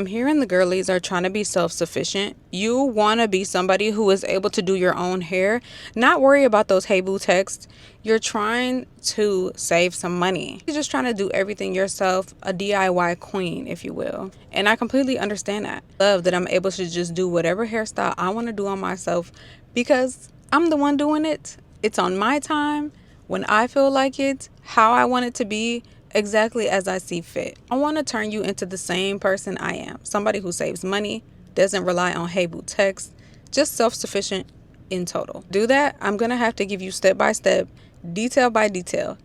I'm hearing the girlies are trying to be self-sufficient. You want to be somebody who is able to do your own hair, not worry about those hey boo texts. You're trying to save some money. You're just trying to do everything yourself, a DIY queen, if you will. And I completely understand that. Love that I'm able to just do whatever hairstyle I want to do on myself because I'm the one doing it. It's on my time, when I feel like it, how I want it to be, exactly as I see fit. I want to turn you into the same person I am. Somebody who saves money, doesn't rely on hey boo text, just self-sufficient in total. Do that, I'm going to have to give you step by step, detail by detail,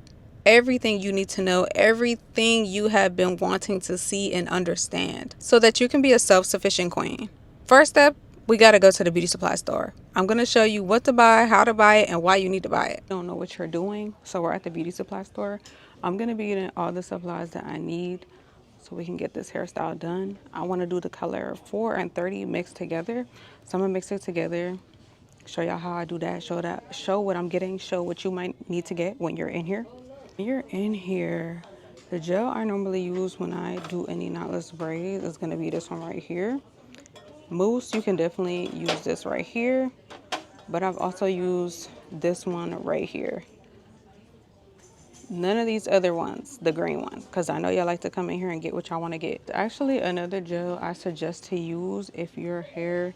everything you need to know, everything you have been wanting to see and understand so that you can be a self-sufficient queen. First step, we got to go to the beauty supply store. I'm going to show you what to buy, how to buy it, and why you need to buy it. I don't know what you're doing, so we're at the beauty supply store. I'm going to be getting all the supplies that I need so we can get this hairstyle done. I want to do the color 4 and 30 mixed together. So I'm going to mix it together, show y'all how I do that, show what I'm getting, show what you might need to get when you're in here. When you're in here, the gel I normally use when I do any knotless braids is going to be this one right here. Mousse, you can definitely use this right here, but I've also used this one right here. None of these other ones, the green one, because I know y'all like to come in here and get what y'all want to get. Actually, another gel I suggest to use if your hair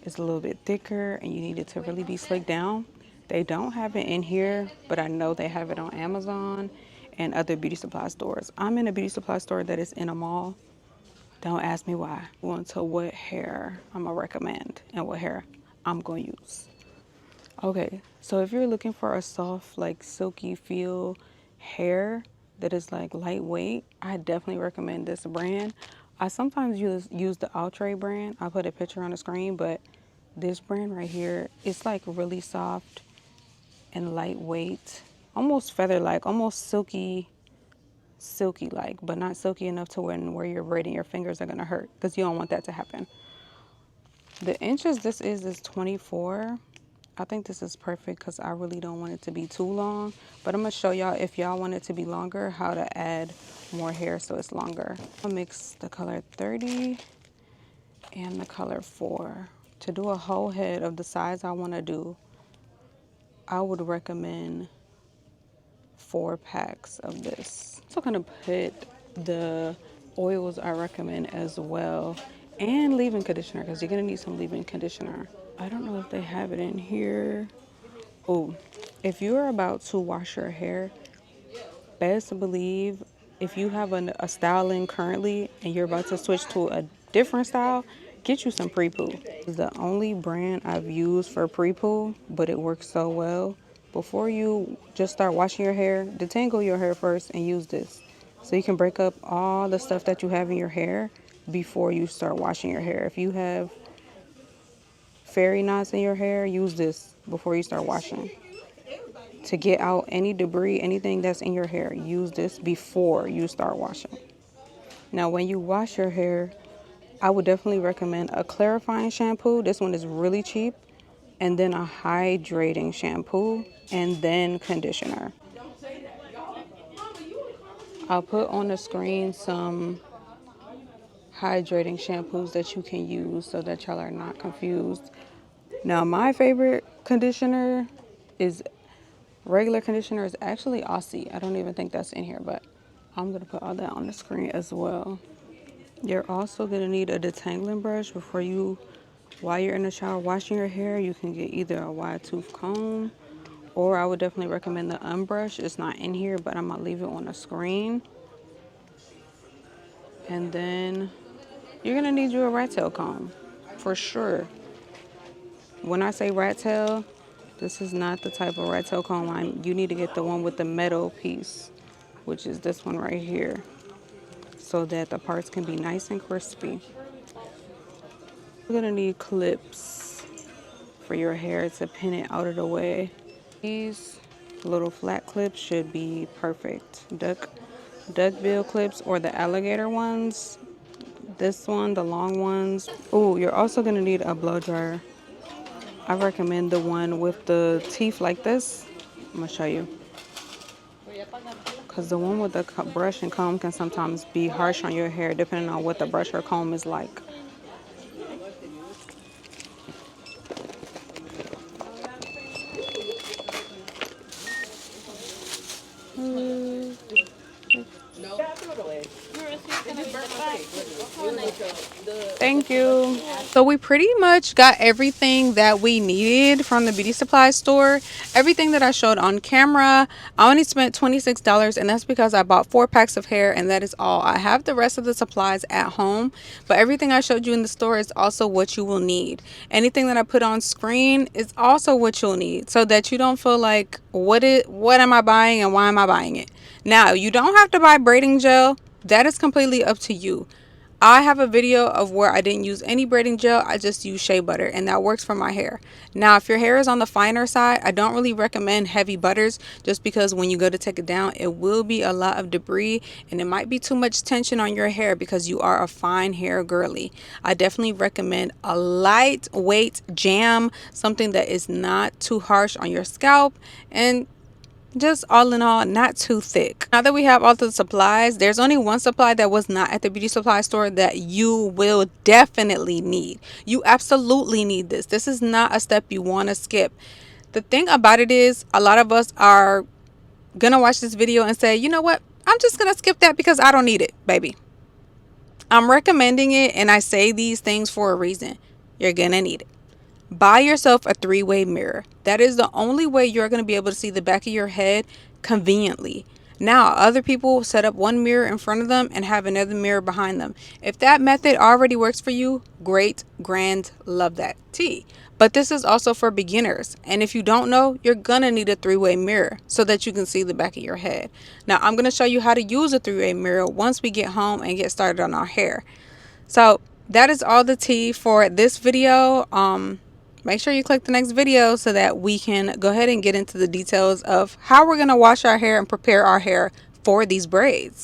is a little bit thicker and you need it to really be slicked down. They don't have it in here, but I know they have it on Amazon and other beauty supply stores. I'm in a beauty supply store that is in a mall. Don't ask me why. On to what hair I'm gonna recommend and what hair I'm gonna use. Okay, so if you're looking for a soft, like silky feel hair that is like lightweight, I definitely recommend this brand. I sometimes use the Outre brand. I'll put a picture on the screen, but this brand right here, it's like really soft and lightweight, almost feather-like, almost silky like, but not silky enough to where you're braiding your fingers are gonna hurt, because you don't want that to happen. The inches this is 24. I think this is perfect because I really don't want it to be too long, but I'm gonna show y'all, if y'all want it to be longer, how to add more hair so it's longer. I'll mix the color 30 and the color 4. To do a whole head of the size I want to do, I would recommend 4 packs of this. I'm also gonna put the oils I recommend as well, and leave-in conditioner, because you're gonna need some leave-in conditioner. I don't know if they have it in here. Oh, if you're about to wash your hair, best believe if you have a style in currently and you're about to switch to a different style, get you some prepoo. It's the only brand I've used for prepoo, but it works so well. Before you just start washing your hair, detangle your hair first and use this. So you can break up all the stuff that you have in your hair before you start washing your hair. If you have fairy knots in your hair, use this before you start washing. To get out any debris, anything that's in your hair, use this before you start washing. Now, when you wash your hair, I would definitely recommend a clarifying shampoo. This one is really cheap. And then a hydrating shampoo, and then conditioner. I'll put on the screen some hydrating shampoos that you can use so that y'all are not confused. Now, my favorite conditioner is regular conditioner, is actually Aussie. I don't even think that's in here, but I'm gonna put all that on the screen as well. You're also gonna need a detangling brush while you're in the shower washing your hair. You can get either a wide tooth comb, or I would definitely recommend the unbrush. It's not in here, but I'm gonna leave it on the screen. And then you're gonna need you a rat tail comb for sure. When I say rat tail, this is not the type of rat tail comb line. You need to get the one with the metal piece, which is this one right here, so that the parts can be nice and crispy. You're gonna need clips for your hair to pin it out of the way. These little flat clips should be perfect. Duckbill clips, or the alligator ones. This one, the long ones. Oh, you're also gonna need a blow dryer. I recommend the one with the teeth like this. I'm gonna show you, because the one with the brush and comb can sometimes be harsh on your hair depending on what the brush or comb is like. Thank you. So we pretty much got everything that we needed from the beauty supply store. Everything that I showed on camera. I only spent $26, and that's because I bought 4 packs of hair, and that is all. I have the rest of the supplies at home, but everything I showed you in the store is also what you will need. Anything that I put on screen is also what you'll need, so that you don't feel like what am I buying and why am I buying it. Now, you don't have to buy braiding gel. That is completely up to you. I have a video of where I didn't use any braiding gel. I just use shea butter, and that works for my hair. Now, if your hair is on the finer side, I don't really recommend heavy butters, just because when you go to take it down, it will be a lot of debris and it might be too much tension on your hair because you are a fine hair girly. I definitely recommend a lightweight jam, something that is not too harsh on your scalp, and just all in all, not too thick. Now that we have all the supplies, there's only one supply that was not at the beauty supply store that you will definitely need. You absolutely need this. This is not a step you want to skip. The thing about it is, a lot of us are gonna watch this video and say, you know what, I'm just gonna skip that because I don't need it. Baby, I'm recommending it, and I say these things for a reason. You're gonna need it. Buy yourself a 3-way mirror. That is the only way you're going to be able to see the back of your head conveniently. Now, other people set up one mirror in front of them and have another mirror behind them. If that method already works for you, great, grand, love that tea. But this is also for beginners. And if you don't know, you're going to need a 3-way mirror so that you can see the back of your head. Now, I'm going to show you how to use a 3-way mirror once we get home and get started on our hair. So that is all the tea for this video. Make sure you click the next video so that we can go ahead and get into the details of how we're going to wash our hair and prepare our hair for these braids.